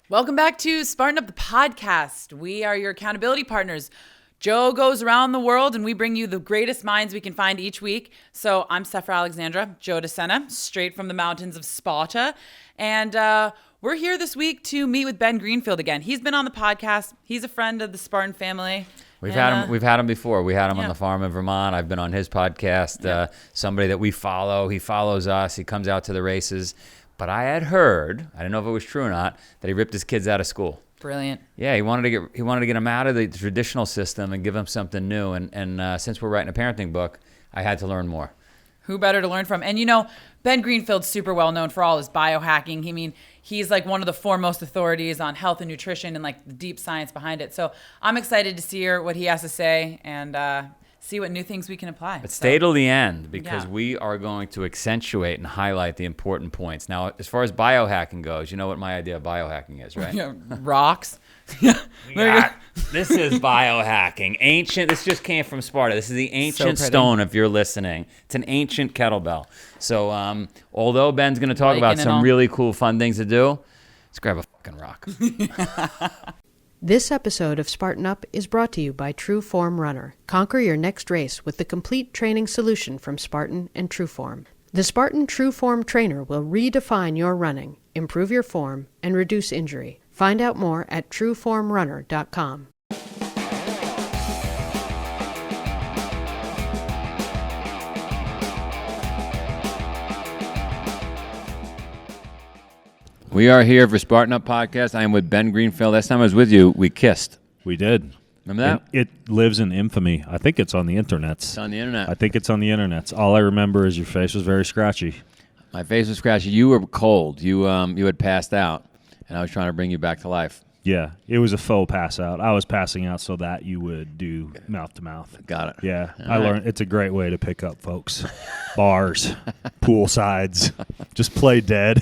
Welcome back to Spartan Up, the podcast. We are your accountability partners. Joe goes around the world and we bring you the greatest minds we can find each week. So I'm Sefra Alexandra, Joe De Sena, straight from the mountains of Sparta. And we're here this week to meet with Ben Greenfield again. He's been on the podcast. He's a friend of the Spartan family. We've had him before. We had him on the farm in Vermont. I've been on his podcast. Somebody that we follow. He follows us. He comes out to the races. But I had heard, I didn't know if it was true or not, that he ripped his kids out of school. Brilliant. Yeah, he wanted to get them out of the traditional system and give them something new. And since we're writing a parenting book, I had to learn more. Who better to learn from? And Ben Greenfield's super well known for all his biohacking. He's like one of the foremost authorities on health and nutrition and like the deep science behind it. So I'm excited to hear what he has to say and see what new things we can apply. But stay till the end because we are going to accentuate and highlight the important points. Now, as far as biohacking goes, you know what my idea of biohacking is, right? Yeah, rocks. This is biohacking. Ancient. This just came from Sparta. This is the ancient stone, if you're listening. It's an ancient kettlebell. So although Ben's going to talk about some really cool, fun things to do, let's grab a fucking rock. This episode of Spartan Up is brought to you by True Form Runner. Conquer your next race with the complete training solution from Spartan and True Form. The Spartan True Form Trainer will redefine your running, improve your form, and reduce injury. Find out more at trueformrunner.com. We are here for Spartan Up Podcast. I am with Ben Greenfield. Last time I was with you, we kissed. We did. Remember that? It lives in infamy. I think it's on the internet. It's on the internet. I think it's on the internet. All I remember is your face was very scratchy. My face was scratchy. You were cold. You had passed out, and I was trying to bring you back to life. Yeah, it was a faux pass out. I was passing out so that you would do mouth to mouth. Got it. Yeah, I learned it's a great way to pick up folks. Bars, pool sides, just play dead.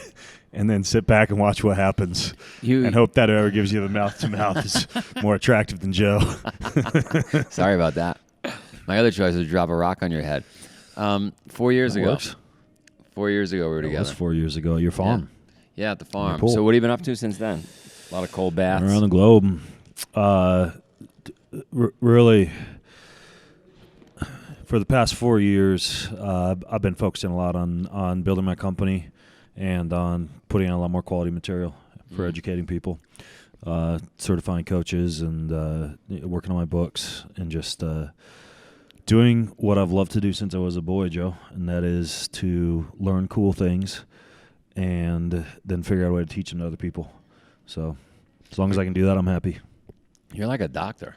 And then sit back and watch what happens and hope that whoever gives you the mouth-to-mouth is more attractive than Joe. Sorry about that. My other choice was to drop a rock on your head. 4 years ago. Works. 4 years ago we were together. It was 4 years ago at your farm. Yeah, at the farm. So what have you been up to since then? A lot of cold baths? Around the globe. Really, for the past 4 years, I've been focusing a lot on building my company and on putting out a lot more quality material for educating people, certifying coaches, and working on my books, and just doing what I've loved to do since I was a boy, Joe, and that is to learn cool things and then figure out a way to teach them to other people. So as long as I can do that, I'm happy. You're like a doctor.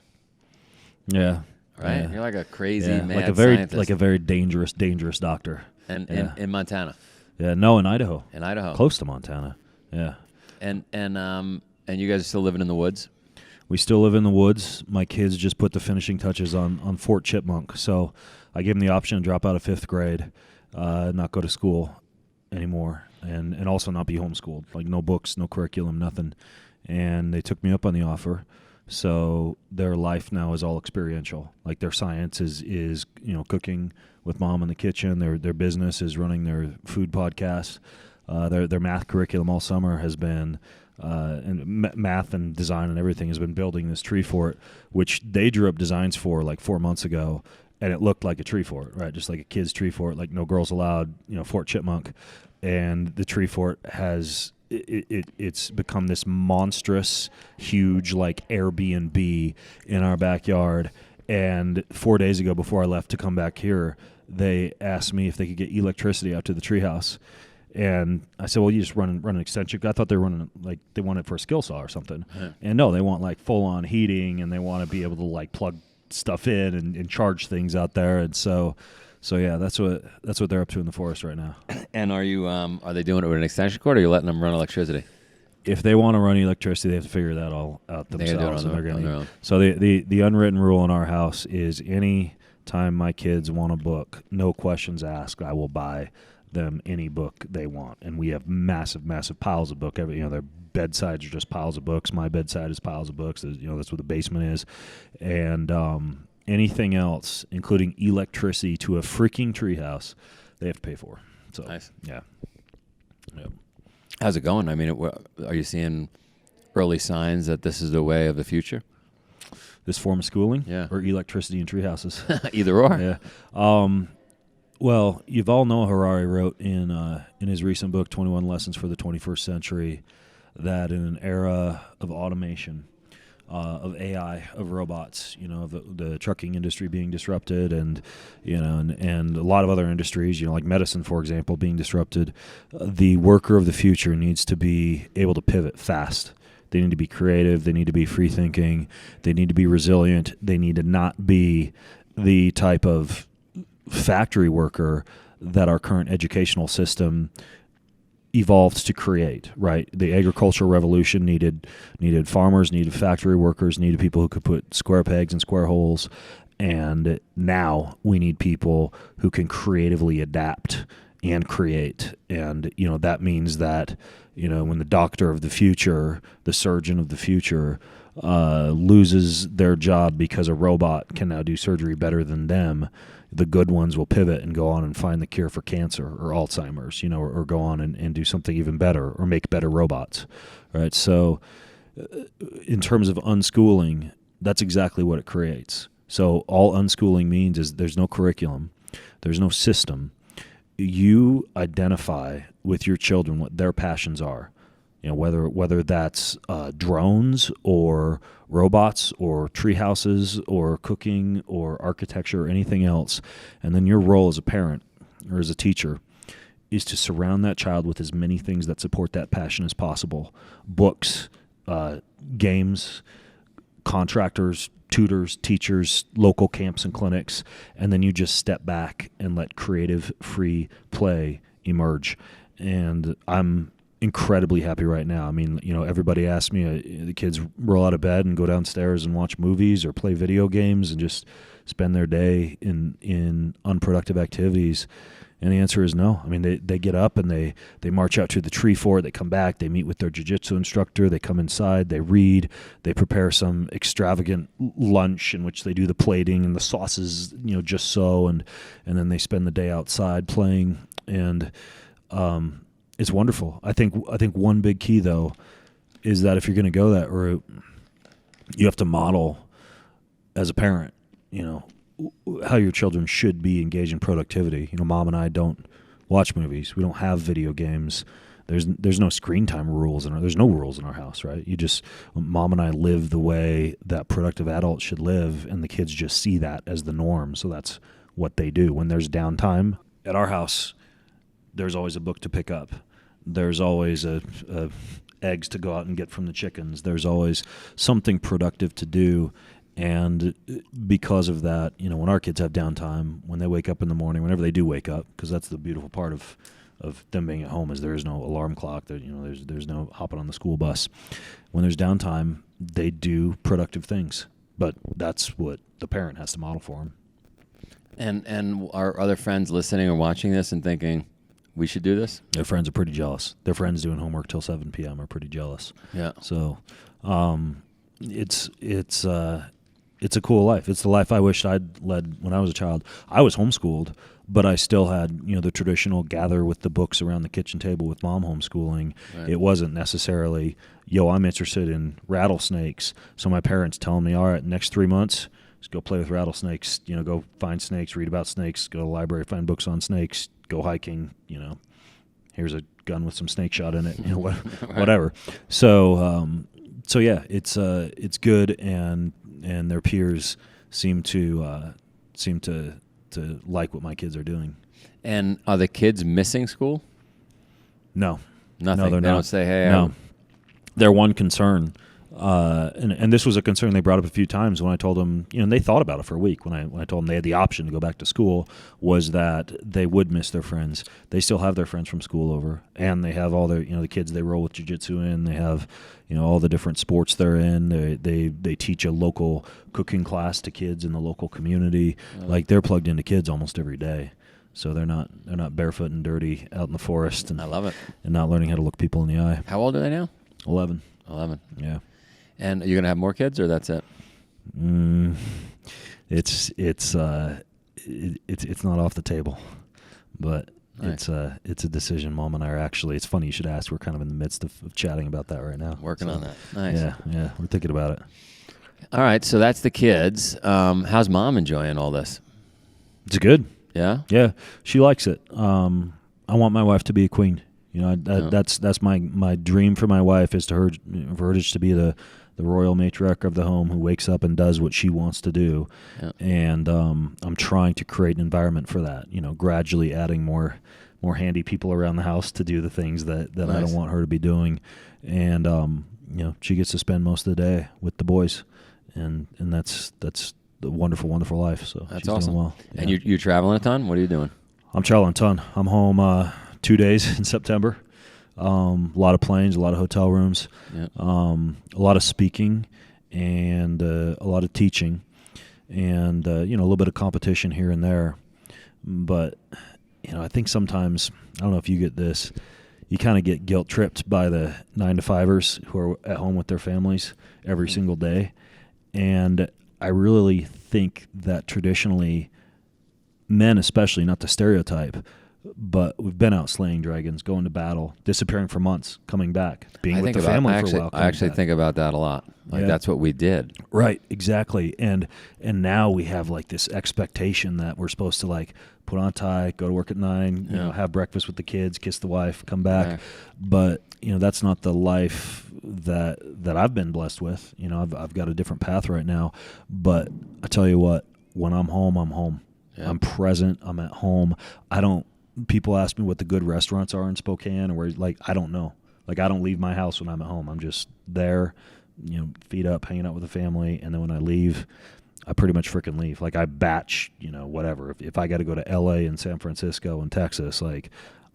Yeah. Right? Yeah. You're like a crazy mad scientist. Like a very dangerous doctor. And in Montana. Yeah, no, in Idaho. In Idaho. Close to Montana. Yeah. And you guys are still living in the woods? We still live in the woods. My kids just put the finishing touches on Fort Chipmunk. So I gave them the option to drop out of 5th grade, not go to school anymore, and also not be homeschooled. Like no books, no curriculum, nothing. And they took me up on the offer. So their life now is all experiential. Like their science is cooking with mom in the kitchen. Their business is running their food podcast. Their math curriculum all summer has been and math and design and everything has been building this tree fort, which they drew up designs for like 4 months ago, and it looked like a tree fort, right? Just like a kid's tree fort, like no girls allowed, Fort Chipmunk, and the tree fort has. It's become this monstrous, huge, like Airbnb in our backyard. And 4 days ago, before I left to come back here, they asked me if they could get electricity out to the treehouse. And I said, well, you just run an extension. I thought they were running, like, they want it for a skill saw or something. Yeah. And no, they want, like, full-on heating, and they want to be able to, like, plug stuff in and charge things out there. And so yeah, that's what they're up to in the forest right now. And are they doing it with an extension cord, or are you letting them run electricity? If they want to run electricity, they have to figure that all out themselves. On their own. So the unwritten rule in our house is any time my kids want a book, no questions asked, I will buy them any book they want. And we have massive, massive piles of book. Their bedsides are just piles of books. My bedside is piles of books. That's what the basement is. And anything else, including electricity to a freaking treehouse, they have to pay for. So, nice. Yeah. How's it going? I mean, are you seeing early signs that this is the way of the future? This form of schooling? Yeah. Or electricity in tree houses? Either or. Yeah. Well, Yuval Noah Harari wrote in his recent book, 21 Lessons for the 21st Century, that in an era of automation, of AI, of robots, of the trucking industry being disrupted, and and a lot of other industries, like medicine, for example, being disrupted, the worker of the future needs to be able to pivot fast. They need to be creative. They need to be free thinking. They need to be resilient. They need to not be the type of factory worker that our current educational system evolved to create, right? The agricultural revolution needed farmers, needed factory workers, needed people who could put square pegs in square holes. And now we need people who can creatively adapt and create. And, that means that, when the doctor of the future, the surgeon of the future, loses their job because a robot can now do surgery better than them, the good ones will pivot and go on and find the cure for cancer or Alzheimer's, or go on and do something even better or make better robots, right? So in terms of unschooling, that's exactly what it creates. So all unschooling means is there's no curriculum, there's no system. You identify with your children what their passions are. Whether that's drones or robots or tree houses or cooking or architecture or anything else. And then your role as a parent or as a teacher is to surround that child with as many things that support that passion as possible. Books, games, contractors, tutors, teachers, local camps and clinics. And then you just step back and let creative, free play emerge. And I'm incredibly happy right now. I mean, everybody asks me, the kids roll out of bed and go downstairs and watch movies or play video games and just spend their day in unproductive activities. And the answer is no. I mean, they get up and they march out to the tree fort, they come back, they meet with their jiu-jitsu instructor, they come inside, they read, they prepare some extravagant lunch in which they do the plating and the sauces, just so, and then they spend the day outside playing. And it's wonderful. I think one big key, though, is that if you're going to go that route, you have to model as a parent, how your children should be engaged in productivity. Mom and I don't watch movies. We don't have video games. There's no screen time rules, and there's no rules in our house, right? Mom and I live the way that productive adults should live, and the kids just see that as the norm. So that's what they do. When there's downtime at our house, there's always a book to pick up. There's always eggs to go out and get from the chickens. There's always something productive to do. And because of that, when our kids have downtime, when they wake up in the morning, whenever they do wake up, because that's the beautiful part of them being at home is there is no alarm clock. There's no hopping on the school bus. When there's downtime, they do productive things. But that's what the parent has to model for them. And are other friends listening or watching this and thinking, we should do this? Their friends are pretty jealous. Their friends doing homework till 7 p.m. are pretty jealous. Yeah. So it's a cool life. It's the life I wished I'd led when I was a child. I was homeschooled, but I still had, the traditional gather with the books around the kitchen table with mom homeschooling. Right. It wasn't necessarily, I'm interested in rattlesnakes. So my parents telling me, all right, next 3 months, just go play with rattlesnakes, go find snakes, read about snakes, go to the library, find books on snakes, go hiking, here's a gun with some snake shot in it, whatever. So yeah, it's good, and their peers seem to like what my kids are doing. And are the kids missing school? No. Nothing. No, they're they not. Don't say, hey. No. Their one concern, and this was a concern they brought up a few times when I told them, and they thought about it for a week when I told them they had the option to go back to school, was that they would miss their friends. They still have their friends from school over, and they have all their, the kids they roll with jiu-jitsu in. They have, all the different sports they're in. They teach a local cooking class to kids in the local community. Like, they're plugged into kids almost every day. So they're not barefoot and dirty out in the forest. And I love it. And not learning how to look people in the eye. How old are they now? 11. 11. Yeah. And you're gonna have more kids, or that's it? It's not off the table, but It's a decision. Mom and I are actually. It's funny you should ask. We're kind of in the midst of chatting about that right now. Working on that. Nice. Yeah, we're thinking about it. All right, so that's the kids. How's mom enjoying all this? It's good. Yeah? Yeah, she likes it. I want my wife to be a queen. That's my dream for my wife is for her just to be the royal matriarch of the home who wakes up and does what she wants to do. Yeah. And I'm trying to create an environment for that, gradually adding more handy people around the house to do the things that nice. I don't want her to be doing. And, she gets to spend most of the day with the boys. And that's the wonderful, wonderful life. So that's she's awesome. doing well. Yeah. And you're traveling a ton? What are you doing? I'm traveling a ton. I'm home 2 days in September. A lot of planes, a lot of hotel rooms, a lot of speaking, and a lot of teaching, and a little bit of competition here and there. But I think sometimes, I don't know if you get this, you kind of get guilt tripped by the 9-to-5ers who are at home with their families every single day. And I really think that traditionally, men especially, not the stereotype, but we've been out slaying dragons, going to battle, disappearing for months, coming back, being with the family for a while. I actually think about that a lot. That's what we did. Right, exactly. And now we have like this expectation that we're supposed to like put on a tie, go to work at 9, have breakfast with the kids, kiss the wife, come back. Yeah. But that's not the life that I've been blessed with. I've got a different path right now. But I tell you what, when I'm home, I'm home. Yeah. I'm present. I'm at home. People ask me what the good restaurants are in Spokane, or I don't know. Like, I don't leave my house when I'm at home. I'm just there, feet up, hanging out with the family. And then when I leave, I pretty much freaking leave. Like, I batch, whatever. If I got to go to LA and San Francisco and Texas, like,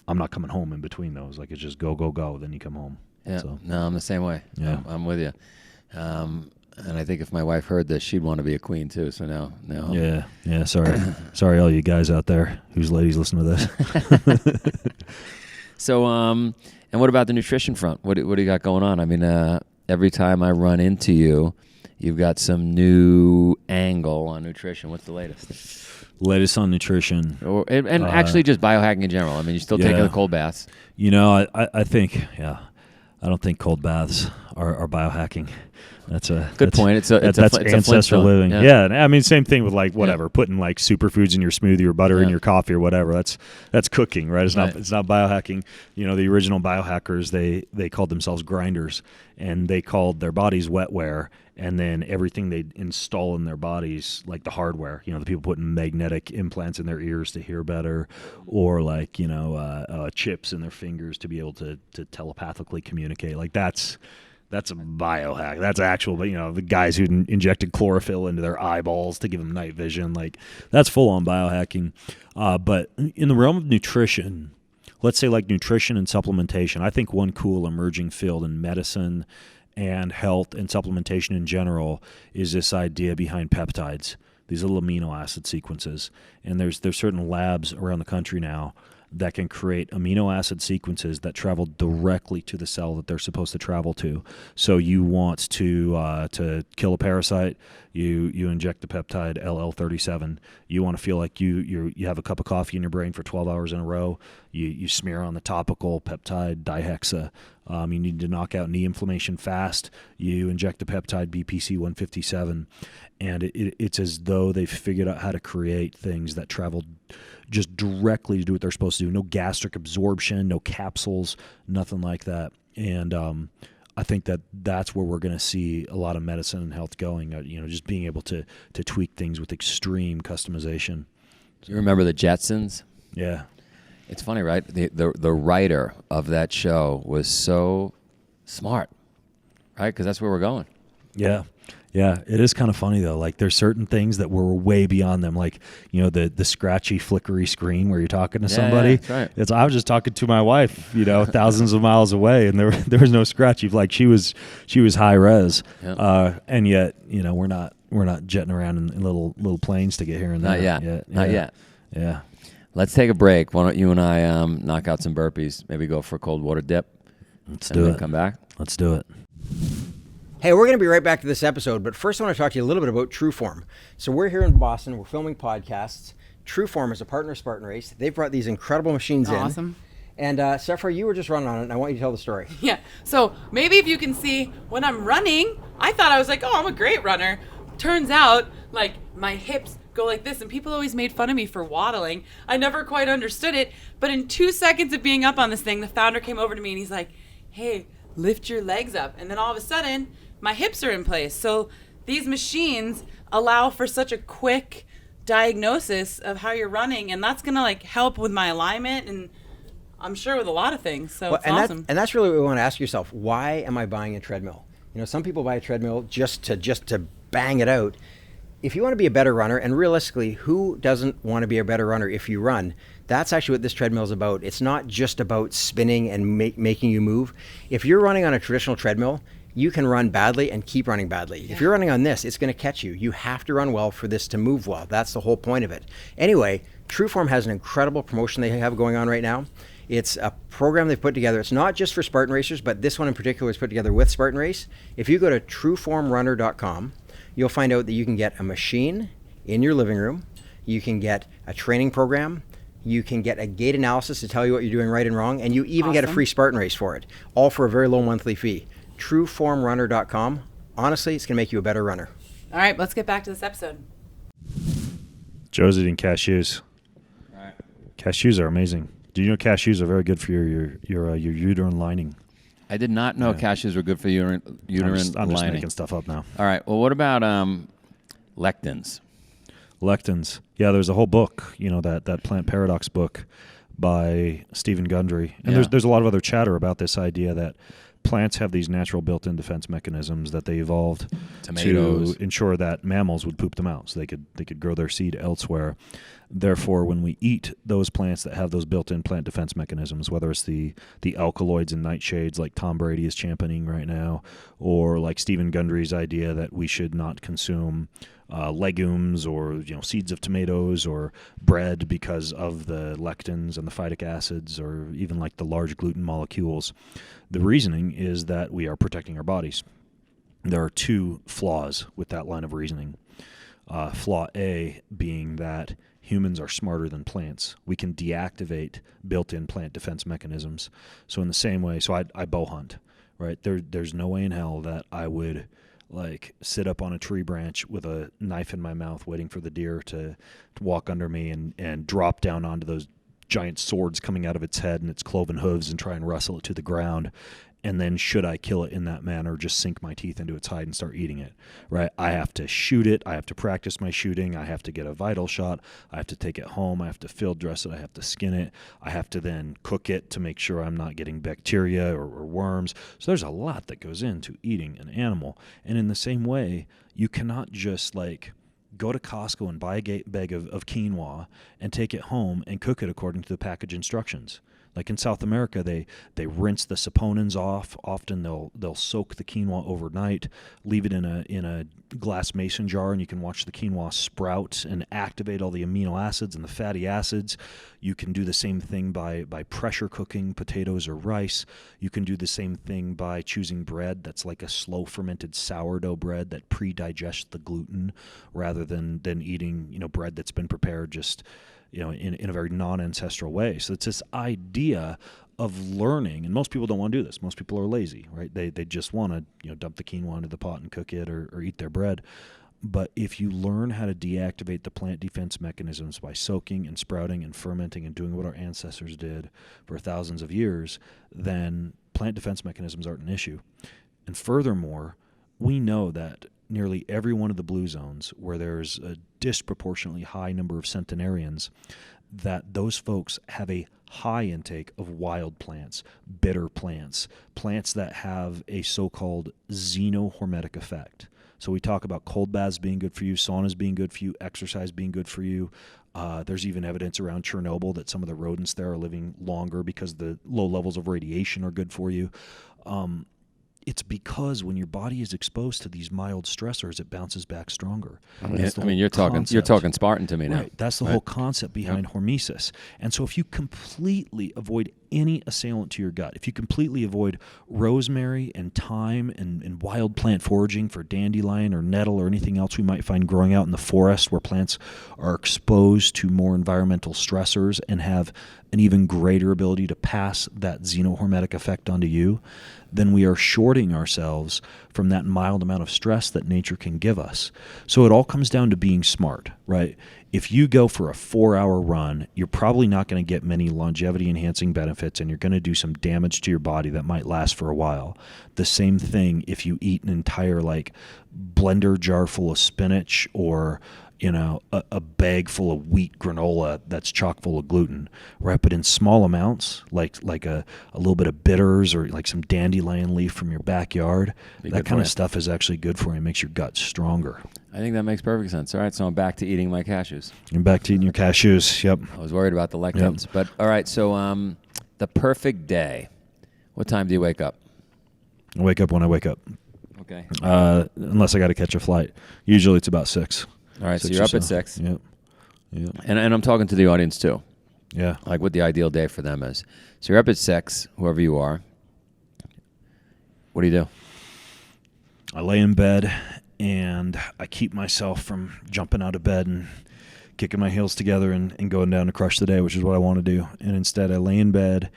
I'm not coming home in between those. Like, it's just go, go, go. Then you come home. Yeah. So, no, I'm the same way. Yeah. I'm with you. And I think if my wife heard this, she'd want to be a queen too. So now. Yeah. Sorry, all you guys out there whose ladies listen to this. So, and what about the nutrition front? What do you got going on? I mean, every time I run into you, you've got some new angle on nutrition. What's the latest? Latest on nutrition, and actually just biohacking in general. I mean, you're still taking the cold baths. I think, I don't think cold baths are biohacking. That's a good point. It's ancestral living. Yeah. I mean, same thing with like whatever, putting like superfoods in your smoothie or butter in your coffee or whatever. That's cooking, right? It's not biohacking. The original biohackers, they called themselves grinders, and they called their bodies wetware, and then everything they install in their bodies, like the hardware. The people putting magnetic implants in their ears to hear better, or like chips in their fingers to be able to telepathically communicate. Like that's a biohack. That's actual, the guys who injected chlorophyll into their eyeballs to give them night vision, like that's full-on biohacking. But in the realm of nutrition, let's say like nutrition and supplementation, I think one cool emerging field in medicine and health and supplementation in general is this idea behind peptides, these little amino acid sequences. And there's certain labs around the country now that can create amino acid sequences that travel directly to the cell that they're supposed to travel to. So you want to kill a parasite, you inject the peptide LL37. You want to feel like you have a cup of coffee in your brain for 12 hours in a row. You smear on the topical peptide dihexa. You need to knock out knee inflammation fast. You inject the peptide BPC 157, and it's as though they've figured out how to create things that travel just directly to do what they're supposed to do. No gastric absorption, no capsules, nothing like that. And I think that's where we're going to see a lot of medicine and health going. Just being able to tweak things with extreme customization. Do you remember the Jetsons? Yeah. It's funny, right? The writer of that show was so smart, right? Because that's where we're going. Yeah. It is kind of funny though. Like there's certain things that were way beyond them. Like the scratchy, flickery screen where you're talking to somebody. Yeah, that's right. I was just talking to my wife, thousands of miles away, and there was no scratchy. Like she was high res, and yet we're not jetting around in little planes to get here and there. Not yet. Yeah. Let's take a break. Why don't you and I knock out some burpees? Maybe go for a cold water dip. Let's do it. Come back. Let's do it. Hey, we're going to be right back to this episode, but first I want to talk to you a little bit about Trueform. So we're here in Boston. We're filming podcasts. Trueform is a partner of Spartan Race. They've brought these incredible machines in. Awesome. And Sefra, you were just running on it, and I want you to tell the story. Yeah. So maybe if you can see when I'm running, I thought I was like, oh, I'm a great runner. Turns out, like, my hips go like this, and people always made fun of me for waddling. I never quite understood it. But in 2 seconds of being up on this thing, the founder came over to me and he's like, hey, lift your legs up. And then all of a sudden, my hips are in place. So these machines allow for such a quick diagnosis of how you're running, and that's going to like help with my alignment and I'm sure with a lot of things. So it's awesome. And that's really what we want to ask yourself. Why am I buying a treadmill? You know, some people buy a treadmill just to bang it out. If you want to be a better runner, and realistically, who doesn't want to be a better runner if you run? That's actually what this treadmill is about. It's not just about spinning and making you move. If you're running on a traditional treadmill, you can run badly and keep running badly. Yeah. If you're running on this, it's going to catch you. You have to run well for this to move well. That's the whole point of it. Anyway, Trueform has an incredible promotion they have going on right now. It's a program they've put together. It's not just for Spartan racers, but this one in particular is put together with Spartan Race. If you go to trueformrunner.com, you'll find out that you can get a machine in your living room. You can get a training program. You can get a gait analysis to tell you what you're doing right and wrong. And you even get a free Spartan race for it, all for a very low monthly fee. Trueformrunner.com. Honestly, it's going to make you a better runner. All right, let's get back to this episode. Joe's eating cashews. All right. Cashews are amazing. Do you know cashews are very good for your uterine lining? I did not know cashews were good for uterine lining. I'm just making stuff up now. All right. Well, what about lectins? Lectins. Yeah, there's a whole book, that Plant Paradox book by Stephen Gundry. And there's a lot of other chatter about this idea that plants have these natural built-in defense mechanisms that they evolved to ensure that mammals would poop them out, so they could grow their seed elsewhere. Therefore, when we eat those plants that have those built-in plant defense mechanisms, whether it's the alkaloids and nightshades like Tom Brady is championing right now, or like Stephen Gundry's idea that we should not consume legumes or seeds of tomatoes or bread because of the lectins and the phytic acids, or even like the large gluten molecules. The reasoning is that we are protecting our bodies. There are two flaws with that line of reasoning. Flaw A being that humans are smarter than plants. We can deactivate built-in plant defense mechanisms. So in the same way, I bow hunt, right? There's no way in hell that I would sit up on a tree branch with a knife in my mouth waiting for the deer to walk under me and drop down onto those giant swords coming out of its head and its cloven hooves and try and wrestle it to the ground. And then should I kill it in that manner, just sink my teeth into its hide and start eating it, right? I have to shoot it. I have to practice my shooting. I have to get a vital shot. I have to take it home. I have to field dress it. I have to skin it. I have to then cook it to make sure I'm not getting bacteria or worms. So there's a lot that goes into eating an animal. And in the same way, you cannot just go to Costco and buy a bag of quinoa and take it home and cook it according to the package instructions. Like in South America, they rinse the saponins off. Often they'll soak the quinoa overnight, leave it in a glass mason jar, and you can watch the quinoa sprout and activate all the amino acids and the fatty acids. You can do the same thing by pressure cooking potatoes or rice. You can do the same thing by choosing bread that's like a slow fermented sourdough bread that pre-digests the gluten, rather than eating bread that's been prepared just in a very non-ancestral way. So it's this idea of learning, and most people don't want to do this. Most people are lazy, right? They just want to dump the quinoa into the pot and cook it or eat their bread. But if you learn how to deactivate the plant defense mechanisms by soaking and sprouting and fermenting and doing what our ancestors did for thousands of years, then plant defense mechanisms aren't an issue. And furthermore, we know that nearly every one of the blue zones where there's a disproportionately high number of centenarians, that those folks have a high intake of wild plants, bitter plants, plants that have a so-called xenohormetic effect. So we talk about cold baths being good for you, saunas being good for you, exercise being good for you. There's even evidence around Chernobyl that some of the rodents there are living longer because the low levels of radiation are good for you. It's because when your body is exposed to these mild stressors, it bounces back stronger. You're talking Spartan to me now. Right. That's the whole concept behind hormesis. And so if you completely avoid any assailant to your gut, if you completely avoid rosemary and thyme and wild plant foraging for dandelion or nettle or anything else we might find growing out in the forest where plants are exposed to more environmental stressors and have an even greater ability to pass that xenohormetic effect onto you, then we are shorting ourselves from that mild amount of stress that nature can give us. So it all comes down to being smart, right? If you go for a 4-hour run, you're probably not going to get many longevity-enhancing benefits, and you're going to do some damage to your body that might last for a while. The same thing if you eat an entire blender jar full of spinach or a bag full of wheat granola that's chock full of gluten, right? But in small amounts, like a little bit of bitters or like some dandelion leaf from your backyard, that kind of stuff is actually good for you. It makes your gut stronger. I think that makes perfect sense. All right, so I'm back to eating my cashews. You're back to eating your cashews, yep. I was worried about the lectins. Yep. But all right, so the perfect day. What time do you wake up? I wake up when I wake up. Okay. Unless I got to catch a flight. Usually it's about 6. All right, so you're up at 6. Yep. And I'm talking to the audience too. Yeah. Like what the ideal day for them is. So you're up at 6, whoever you are. What do you do? I lay in bed and I keep myself from jumping out of bed and kicking my heels together and going down to crush the day, which is what I want to do. And instead I lay in bed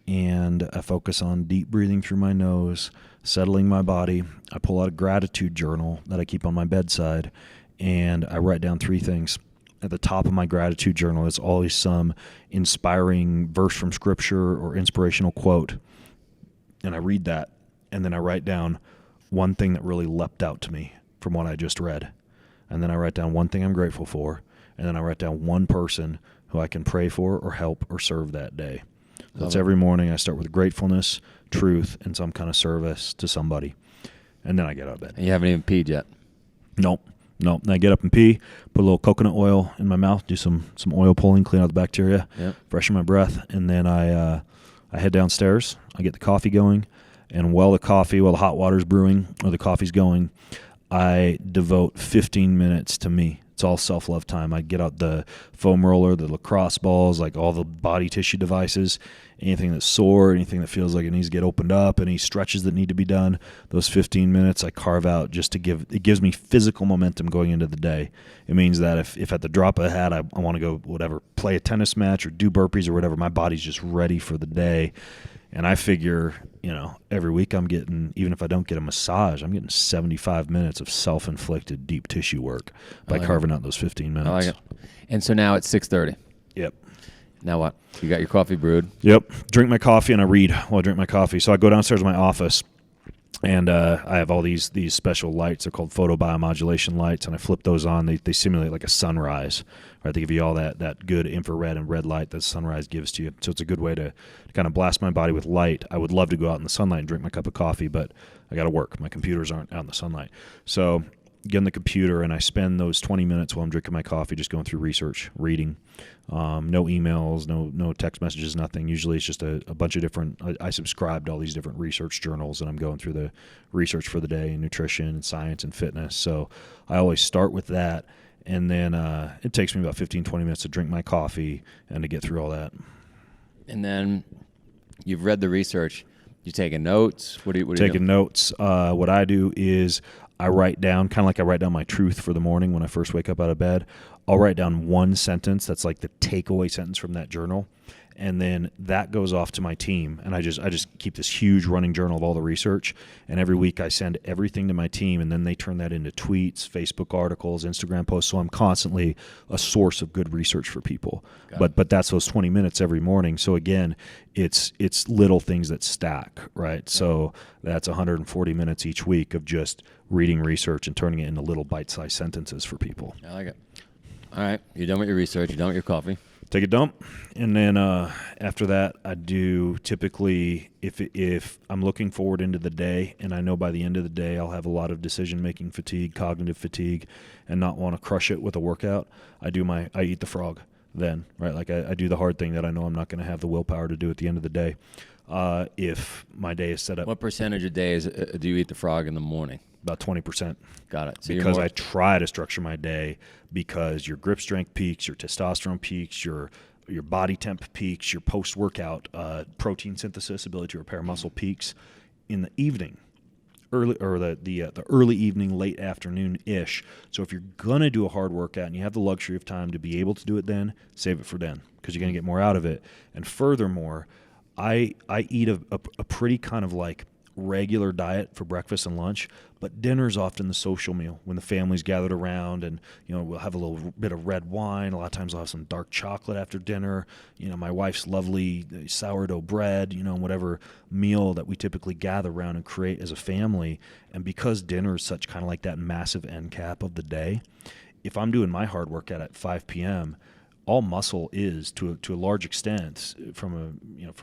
and I focus on deep breathing through my nose, settling my body. I pull out a gratitude journal that I keep on my bedside, and I write down 3 things. At the top of my gratitude journal is always some inspiring verse from scripture or inspirational quote. And I read that, and then I write down one thing that really leapt out to me from what I just read. And then I write down one thing I'm grateful for, and then I write down one person who I can pray for or help or serve that day. So that's every morning. I start with gratefulness, truth, and some kind of service to somebody. And then I get out of bed. And you haven't even peed yet? Nope. Then I get up and pee, put a little coconut oil in my mouth, do some oil pulling, clean out the bacteria, freshen my breath, and then I head downstairs. I get the coffee going, and while the hot water's brewing or the coffee's going, I devote 15 minutes to me. It's all self-love time. I get out the foam roller, the lacrosse balls, like all the body tissue devices, anything that's sore, anything that feels like it needs to get opened up, any stretches that need to be done. Those 15 minutes I carve out just it gives me physical momentum going into the day. It means that if at the drop of a hat I want to go play a tennis match or do burpees or whatever, my body's just ready for the day. And I figure, every week I'm getting, even if I don't get a massage, I'm getting 75 minutes of self-inflicted deep tissue work by carving out those 15 minutes. I like it. And so now it's 6:30. Yep. Now what? You got your coffee brewed? Yep. Drink my coffee and I read while I drink my coffee. So I go downstairs to my office and I have all these special lights. They're called photobiomodulation lights, and I flip those on. They simulate like a sunrise. Right? They give you all that good infrared and red light that sunrise gives to you. So it's a good way to kind of blast my body with light. I would love to go out in the sunlight and drink my cup of coffee, but I got to work. My computers aren't out in the sunlight. So get on the computer and I spend those 20 minutes while I'm drinking my coffee just going through research, reading. No emails, no text messages, nothing. Usually it's just a bunch of different, I subscribe to all these different research journals, and I'm going through the research for the day in nutrition and science and fitness. So I always start with that, and then it takes me about 15, 20 minutes to drink my coffee and to get through all that. And then you've read the research. You taking notes? What do you taking notes? What I do is I write down, kind of like I write down my truth for the morning when I first wake up out of bed. I'll write down one sentence that's like the takeaway sentence from that journal, and then that goes off to my team. And I just keep this huge running journal of all the research, and every week I send everything to my team, and then they turn that into tweets, Facebook articles, Instagram posts. So I'm constantly a source of good research for people. But that's those 20 minutes every morning. So again, it's little things that stack, right? So that's 140 minutes each week of just reading research and turning it into little bite-sized sentences for people. I like it. All right, you're done with your research, you're done with your coffee. Take a dump, and then after that, I do typically, if I'm looking forward into the day, and I know by the end of the day I'll have a lot of decision-making fatigue, cognitive fatigue, and not want to crush it with a workout, I eat the frog then, right? Like I do the hard thing that I know I'm not going to have the willpower to do at the end of the day. If my day is set up. What percentage of days do you eat the frog in the morning? About 20%. Got it. So because I try to structure my day because your grip strength peaks, your testosterone peaks, your your body temp peaks, your post-workout protein synthesis, ability to repair muscle peaks in the evening, early or the early evening, late afternoon-ish. So if you're gonna do a hard workout and you have the luxury of time to be able to do it then, save it for then, because you're gonna get more out of it. And furthermore, I eat a pretty kind of like regular diet for breakfast and lunch, but dinner's often the social meal when the family's gathered around, and we'll have a little bit of red wine. A lot of times I'll have some dark chocolate after dinner. My wife's lovely sourdough bread, and whatever meal that we typically gather around and create as a family. And because dinner is such kind of like that massive end cap of the day, if I'm doing my hard workout at 5 p.m., all muscle is to a large extent from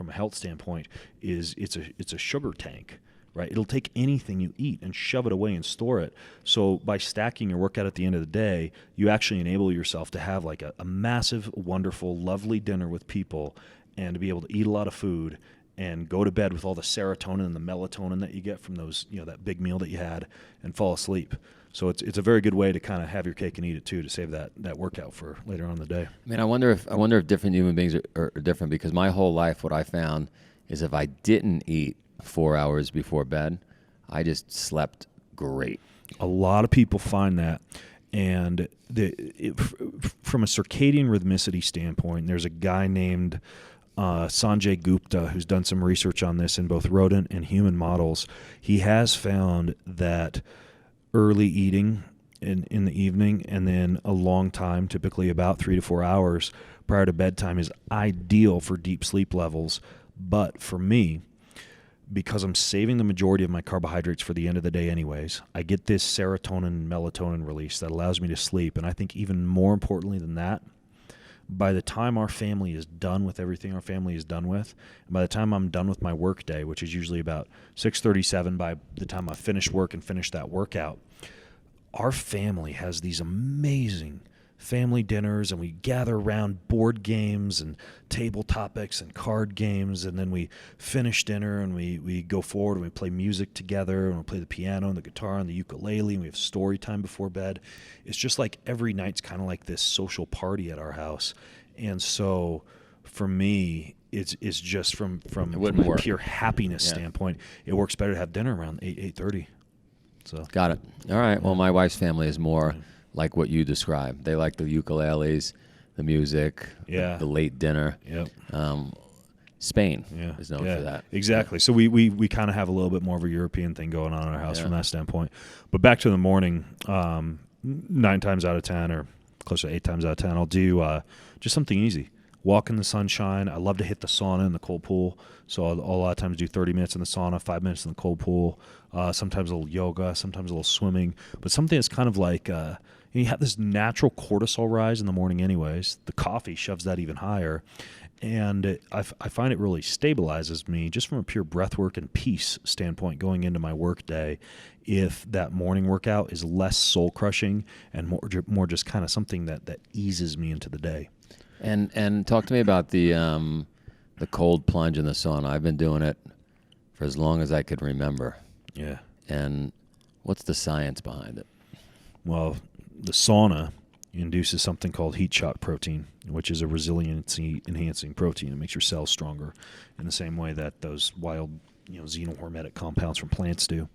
a health standpoint is it's a sugar tank, right? It'll take anything you eat and shove it away and store it. So by stacking your workout at the end of the day, you actually enable yourself to have like a massive, wonderful, lovely dinner with people, and to be able to eat a lot of food and go to bed with all the serotonin and the melatonin that you get from those, that big meal that you had, and fall asleep. So it's a very good way to kind of have your cake and eat it too, to save that workout for later on in the day. Man, I wonder if different human beings are different, because my whole life, what I found is if I didn't eat 4 hours before bed, I just slept great. A lot of people find that, and from a circadian rhythmicity standpoint, there's a guy named Sanjay Gupta who's done some research on this in both rodent and human models. He has found that early eating in the evening and then a long time, typically about 3 to 4 hours prior to bedtime, is ideal for deep sleep levels. But for me, because I'm saving the majority of my carbohydrates for the end of the day anyways, I get this serotonin and melatonin release that allows me to sleep. And I think even more importantly than that, by the time our family is done with everything our family is done with, and by the time I'm done with my work day, which is usually about 6:37 by the time I finish work and finish that workout, our family has these amazing family dinners, and we gather around board games and table topics and card games, and then we finish dinner and we go forward and we play music together, and we play the piano and the guitar and the ukulele, and we have story time before bed. It's just like every night's kind of like this social party at our house. And so for me, it's just from a pure happiness standpoint, it works better to have dinner around 8:30. So got it. All right. Well, my wife's family is more like what you described. They like the ukuleles, the music, the late dinner. Yep. Spain is known for that. Exactly. So we kind of have a little bit more of a European thing going on in our house from that standpoint. But back to the morning, 9 times out of 10 or close to 8 times out of 10, I'll do just something easy. Walk in the sunshine. I love to hit the sauna in the cold pool. So I'll a lot of times do 30 minutes in the sauna, 5 minutes in the cold pool, sometimes a little yoga, sometimes a little swimming. But something that's kind of like you have this natural cortisol rise in the morning anyways. The coffee shoves that even higher. And I find it really stabilizes me just from a pure breath work and peace standpoint going into my work day, if that morning workout is less soul crushing and more just kind of something that eases me into the day. And talk to me about the cold plunge in the sauna. I've been doing it for as long as I could remember. Yeah. And what's the science behind it? Well, the sauna induces something called heat shock protein, which is a resiliency-enhancing protein. It makes your cells stronger in the same way that those wild, xenohormetic compounds from plants do.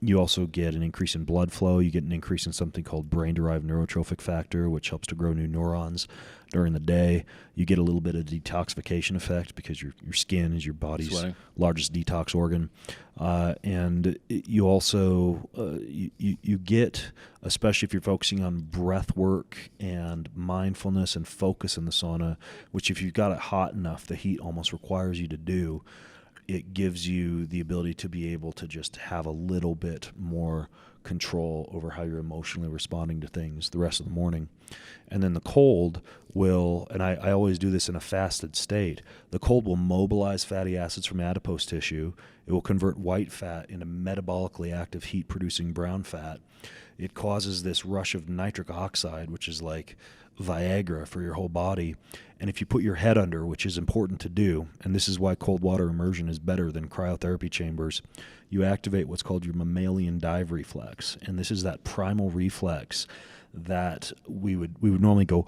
You also get an increase in blood flow. You get an increase in something called brain-derived neurotrophic factor, which helps to grow new neurons during the day. You get a little bit of detoxification effect because your skin is your body's largest detox organ. And you also you get, especially if you're focusing on breath work and mindfulness and focus in the sauna, which if you've got it hot enough, the heat almost requires you to do, it gives you the ability to be able to just have a little bit more control over how you're emotionally responding to things the rest of the morning. And then the cold will, and I always do this in a fasted state, the cold will mobilize fatty acids from adipose tissue. It will convert white fat into metabolically active heat-producing brown fat. It causes this rush of nitric oxide, which is like Viagra for your whole body. And if you put your head under, which is important to do, and this is why cold water immersion is better than cryotherapy chambers, you activate what's called your mammalian dive reflex. And this is that primal reflex that we would normally go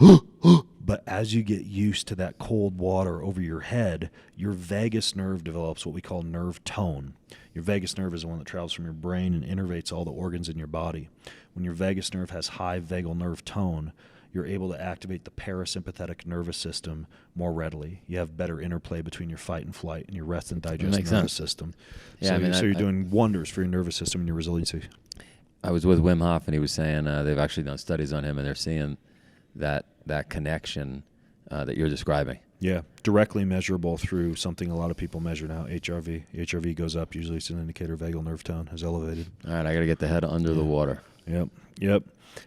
But as you get used to that cold water over your head, your vagus nerve develops what we call nerve tone. Your vagus nerve is the one that travels from your brain and innervates all the organs in your body. When your vagus nerve has high vagal nerve tone, you're able to activate the parasympathetic nervous system more readily. You have better interplay between your fight and flight and your rest and digest nervous system. Yeah, so you're doing wonders for your nervous system and your resiliency. I was with Wim Hof, and he was saying they've actually done studies on him, and they're seeing that connection that you're describing. Yeah, directly measurable through something a lot of people measure now, HRV. HRV goes up. Usually it's an indicator vagal nerve tone is elevated. All right, I got to get the head under the water. Yep.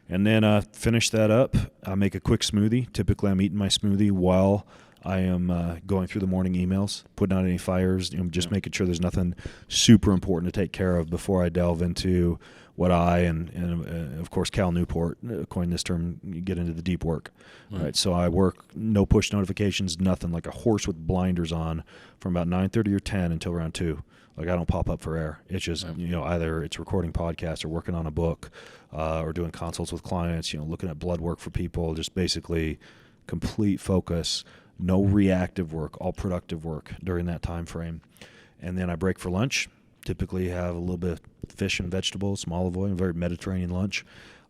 And then finish that up. I make a quick smoothie. Typically, I'm eating my smoothie while I am going through the morning emails, putting out any fires, just making sure there's nothing super important to take care of before I delve into what I and of course Cal Newport coined this term, you get into the deep work. Right? So I work no push notifications, nothing, like a horse with blinders on from about 9:30 or 10 until around 2. Like, I don't pop up for air. It's just, either it's recording podcasts or working on a book or doing consults with clients, looking at blood work for people, just basically complete focus, no reactive work, all productive work during that time frame. And then I break for lunch, typically have a little bit of fish and vegetables, some olive oil, a very Mediterranean lunch.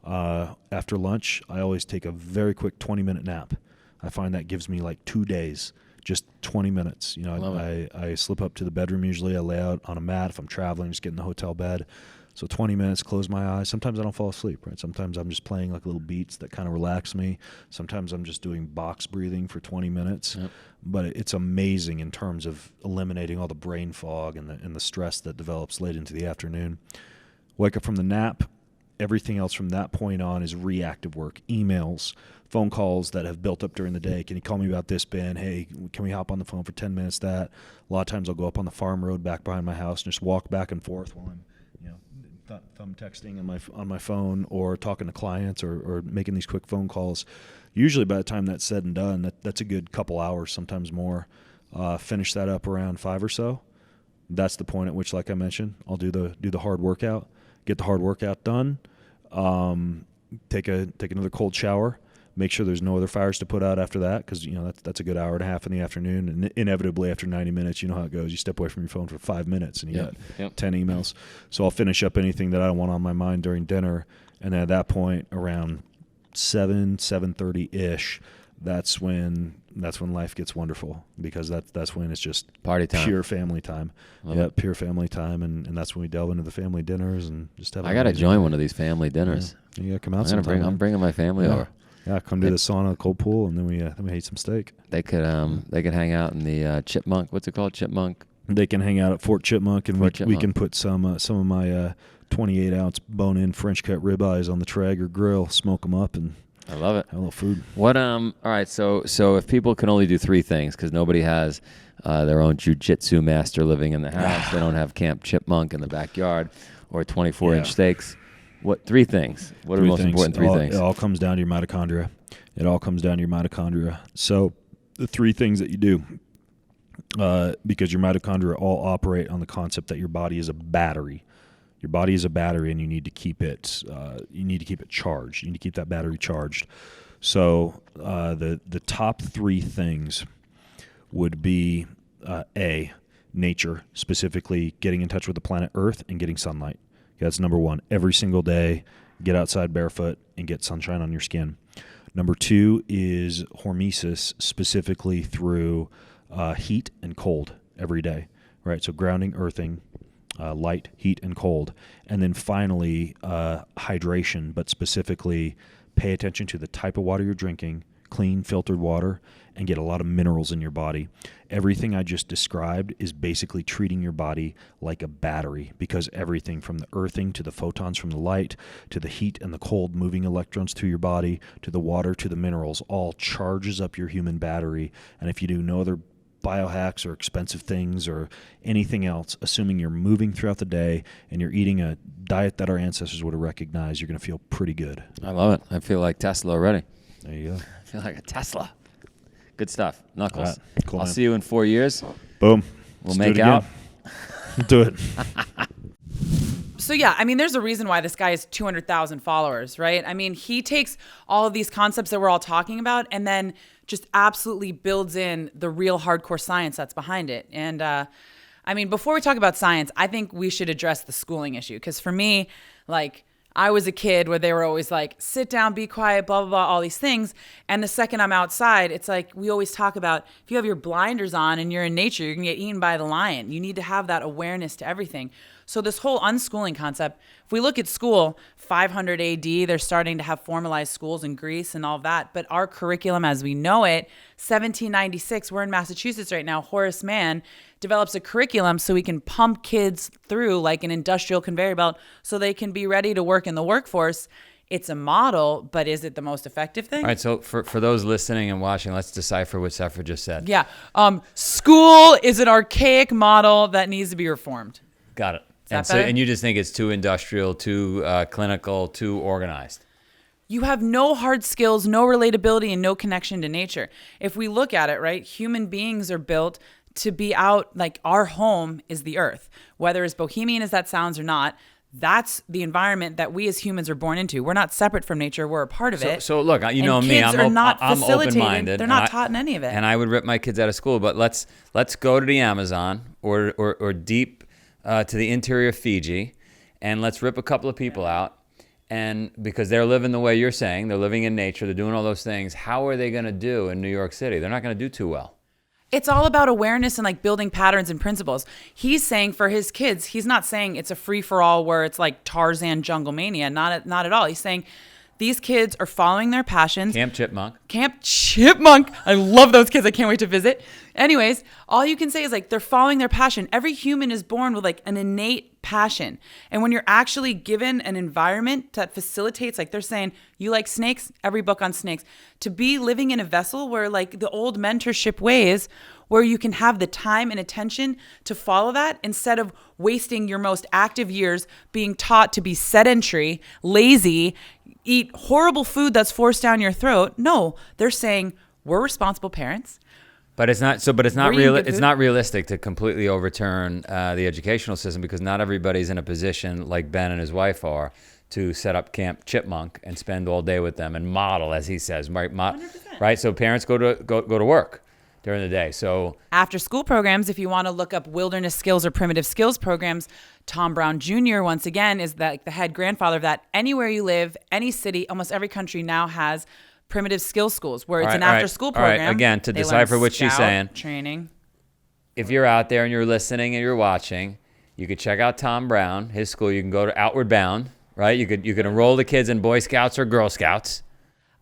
After lunch, I always take a very quick 20-minute nap. I find that gives me like 2 days. Just 20 minutes. I slip up to the bedroom usually. I lay out on a mat if I'm traveling, just get in the hotel bed. So 20 minutes, close my eyes. Sometimes I don't fall asleep, right? Sometimes I'm just playing like little beats that kind of relax me. Sometimes I'm just doing box breathing for 20 minutes. Yep. But it's amazing in terms of eliminating all the brain fog and the stress that develops late into the afternoon. Wake up from the nap. Everything else from that point on is reactive work, emails, phone calls that have built up during the day. Can you call me about this, Ben? Hey, can we hop on the phone for 10 minutes? That. A lot of times I'll go up on the farm road back behind my house and just walk back and forth while I'm thumb texting on my phone or talking to clients or making these quick phone calls. Usually by the time that's said and done, that's a good couple hours, sometimes more. Finish that up around 5 or so. That's the point at which, like I mentioned, I'll do the hard workout. Get the hard workout done, take another cold shower, make sure there's no other fires to put out after that, because that's a good hour and a half in the afternoon, and inevitably after 90 minutes, you know how it goes. You step away from your phone for 5 minutes and you got 10 emails. So I'll finish up anything that I don't want on my mind during dinner, and then at that point around 7:30-ish, that's when life gets wonderful, because that's when it's just party time, pure family time. Pure family time, and that's when we delve into the family dinners and just have. I gotta join one of these family dinners. Yeah. You gotta come out sometime. I'm bringing my family over. Yeah, come to the sauna, the cold pool, and then we eat some steak. They could hang out in the Chipmunk. What's it called? Chipmunk. They can hang out at Fort Chipmunk, and we can put some of my 28-ounce bone-in French cut ribeyes on the Traeger grill, smoke them up, and I love it. Have a little food. What all right, so if people can only do 3 things, because nobody has their own jiu-jitsu master living in the house, they don't have Camp Chipmunk in the backyard, or 24-inch steaks. What 3 things? What are the most important 3 things? It all comes down to your mitochondria. So the 3 things that you do, because your mitochondria all operate on the concept that your body is a battery. Your body is a battery, and you need to keep it. You need to keep it charged. You need to keep that battery charged. So the top 3 things would be A, nature, specifically getting in touch with the planet Earth and getting sunlight. That's number 1. Every single day, get outside barefoot and get sunshine on your skin. Number 2 is hormesis, specifically through heat and cold every day. Right. So grounding, earthing. Light, heat, and cold. And then finally, hydration, but specifically pay attention to the type of water you're drinking, clean, filtered water, and get a lot of minerals in your body. Everything I just described is basically treating your body like a battery, because everything from the earthing to the photons from the light to the heat and the cold moving electrons through your body to the water to the minerals all charges up your human battery. And if you do no other biohacks or expensive things or anything else, assuming you're moving throughout the day and you're eating a diet that our ancestors would have recognized, you're going to feel pretty good. I love it. I feel like Tesla already. There you go. I feel like a Tesla. Good stuff. Knuckles. Right, cool, I'll man. see you in 4 years. Boom. We'll make out. Do it. So yeah, I mean, there's a reason why this guy has 200,000 followers, right? I mean, he takes all of these concepts that we're all talking about and then just absolutely builds in the real hardcore science that's behind it. And I mean, before we talk about science, I think we should address the schooling issue. Because for me, like, I was a kid where they were always like, sit down, be quiet, blah, blah, blah, all these things. And the second I'm outside, it's like we always talk about, if you have your blinders on and you're in nature, you're going to get eaten by the lion. You need to have that awareness to everything. So this whole unschooling concept, if we look at school, 500 AD, they're starting to have formalized schools in Greece and all of that. But our curriculum as we know it, 1796, we're in Massachusetts right now, Horace Mann develops a curriculum so we can pump kids through like an industrial conveyor belt so they can be ready to work in the workforce. It's a model, but is it the most effective thing? All right, so for those listening and watching, let's decipher what Sefra just said. Yeah. School is an archaic model that needs to be reformed. Got it. Better? And you just think it's too industrial, too clinical, too organized. You have no hard skills, no relatability, and no connection to nature. If we look at it, right, human beings are built to be out, like our home is the earth. Whether as bohemian as that sounds or not, that's the environment that we as humans are born into. We're not separate from nature. We're a part of it. So look, you know me, I'm open-minded. They're not taught in any of it. And I would rip my kids out of school, but let's go to the Amazon or deep to the interior of Fiji, and let's rip a couple of people out. And because they're living the way you're saying, they're living in nature, they're doing all those things, how are they going to do in New York City? They're not going to do too well. It's all about awareness and like building patterns and principles. He's saying for his kids, he's not saying it's a free-for-all where it's like Tarzan jungle mania. Not at all. He's saying these kids are following their passions. Camp Chipmunk. I love those kids. I can't wait to visit. Anyways, all you can say is like they're following their passion. Every human is born with like an innate passion. And when you're actually given an environment that facilitates, like they're saying, you like snakes, every book on snakes, to be living in a vessel where like the old mentorship ways, where you can have the time and attention to follow that instead of wasting your most active years being taught to be sedentary, lazy, eat horrible food that's forced down your throat. No, they're saying we're responsible parents. But it's not It's not realistic to completely overturn the educational system because not everybody's in a position like Ben and his wife are to set up Camp Chipmunk and spend all day with them and model, as he says, right? 100%. Right. So parents go to work during the day. So after school programs, if you want to look up wilderness skills or primitive skills programs, Tom Brown Jr. once again is the head grandfather of that. Anywhere you live, any city, almost every country now has primitive skill schools where it's an after-school program. All right, again, to decipher what she's saying. Training. If you're out there and you're listening and you're watching, you could check out Tom Brown, his school. You can go to Outward Bound, right? You could enroll the kids in Boy Scouts or Girl Scouts.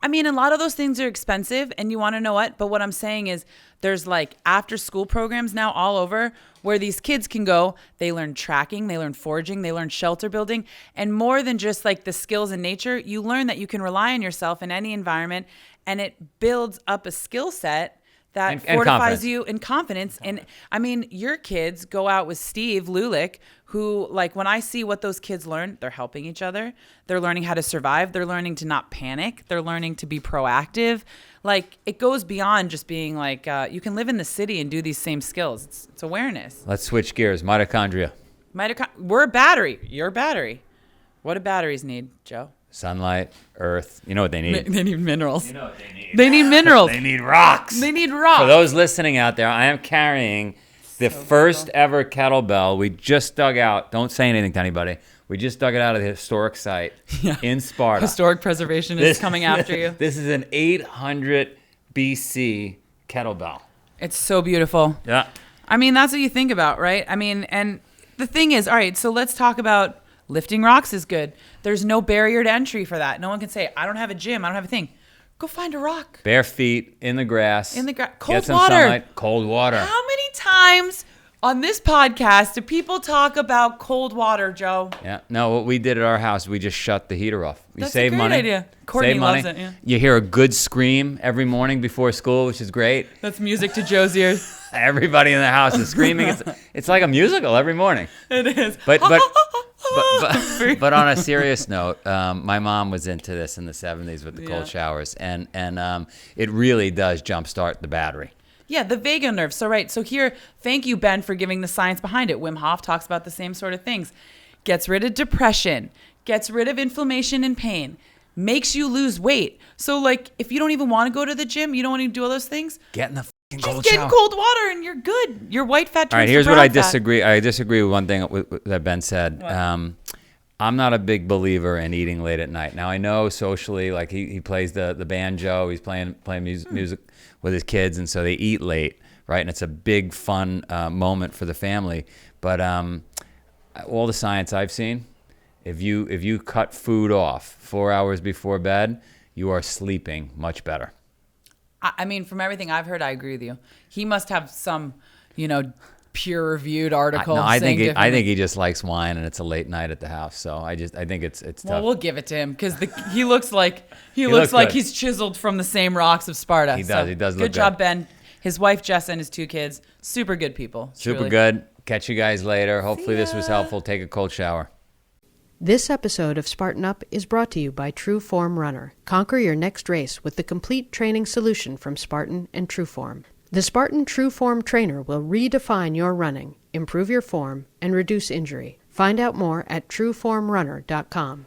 I mean, a lot of those things are expensive, and you want to know what? But what I'm saying is there's like after-school programs now all over where these kids can go. They learn tracking, they learn foraging, they learn shelter building, and more than just like the skills in nature, you learn that you can rely on yourself in any environment, and it builds up a skill set that fortifies you in confidence. And I mean, your kids go out with Steve Lulick, who, like, when I see what those kids learn, they're helping each other. They're learning how to survive. They're learning to not panic. They're learning to be proactive. Like, it goes beyond just being like, you can live in the city and do these same skills. It's awareness. Let's switch gears. Mitochondria. We're a battery. You're a battery. What do batteries need, Joe? Sunlight, earth. You know what they need? They need minerals. You know what they need? They need minerals. They need rocks. They need rocks. For those listening out there, I am carrying the first ever kettlebell we just dug out. Don't say anything to anybody. We just dug it out of the historic site in Sparta. Historic preservation is coming after you. This is an 800 BC kettlebell. It's so beautiful. Yeah. I mean, that's what you think about, right? I mean, and the thing is, all right, so let's talk about lifting rocks is good. There's no barrier to entry for that. No one can say, I don't have a gym. I don't have a thing. Go find a rock. Bare feet in the grass. Cold water. Sunlight, cold water. How many times on this podcast do people talk about cold water, Joe? Yeah. No, what we did at our house, we just shut the heater off. We That's save a great money. idea. Courtney loves it, yeah. You hear a good scream every morning before school, which is great. That's music to Joe's ears. Everybody in the house is screaming. It's like a musical every morning. It is. But on a serious note, my mom was into this in the 70s with the cold showers, and it really does jumpstart the battery. Yeah, the vagus nerve. So here, thank you, Ben, for giving the science behind it. Wim Hof talks about the same sort of things. Gets rid of depression, gets rid of inflammation and pain, makes you lose weight. So like if you don't even want to go to the gym, you don't want to do all those things, Get in the fucking just cold get shower. in cold water and you're good. Your white fat turns All right, to here's what brown I fat. disagree. I disagree with one thing that Ben said. I'm not a big believer in eating late at night. Now I know socially, like he plays the banjo, he's playing music with his kids, and so they eat late, right? And it's a big fun moment for the family. But all the science I've seen, if you cut food off 4 hours before bed, you are sleeping much better. I mean, from everything I've heard, I agree with you. He must have some, peer-reviewed article. I think differently. he just likes wine, and it's a late night at the house. So I think it's tough. Well, we'll give it to him because he looks like looks good. he's chiseled from the same rocks of Sparta. He does. He does look good. Good job, Ben. His wife Jess and his 2 kids, super good people. Super truly. good. Catch you guys later. Hopefully this was helpful. Take a cold shower. This episode of Spartan Up is brought to you by True Form Runner. Conquer your next race with the complete training solution from Spartan and True Form. The Spartan True Form Trainer will redefine your running, improve your form, and reduce injury. Find out more at trueformrunner.com.